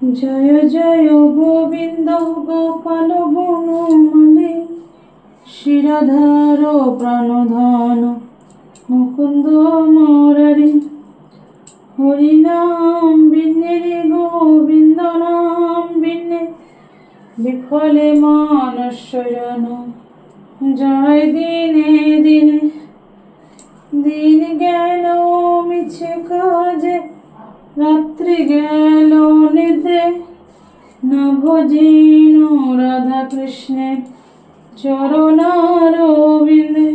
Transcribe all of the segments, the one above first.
জয় জয় গোবিন্দ গোপাল বনমালী, শিরাধার প্রাণধন মুকুন্দ মুরারি। হরিনাম বিনে রে গোবিন্দ নাম বিনে বিফলে মানসজন। জয় দিনে দিনে দিন গেল মিছে কাজে, রাত্রি গেল নিদ্রে, না ভজিন রাধা কৃষ্ণের চরণারবিন্দে।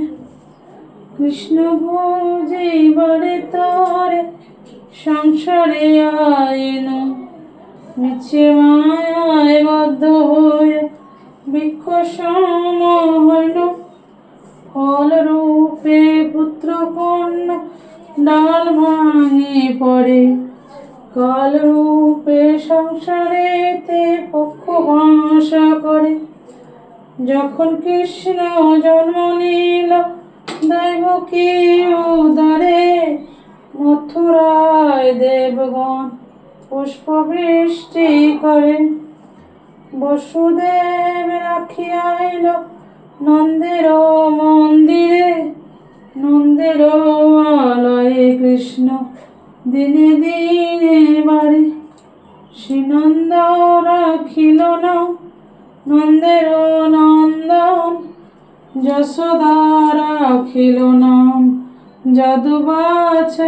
কৃষ্ণ ভজিবারে তারে সংসারে আইন, মিছে মায়ায় বদ্ধ হয়ে বৃক্ষ সম হইল। ফল রূপে পুত্র কন্যা ডাল ভাঙে পড়ে, কাল রূপে সংসারেতে পক্ষ ভাষা করে। যখন কৃষ্ণ জন্ম নিল দৈবকী উদরে, মথুরায় দেবগণ পুষ্পবৃষ্টি করে। বসুদেব রাখিয়া আইল নন্দের মন্দিরে, নন্দের আলয়ে কৃষ্ণ দিনে দিনে বাড়ে। শ্রীনন্দ রাখিল না নন্দের নন্দন, যশোদা রাখিল নাম যাদু বাছা।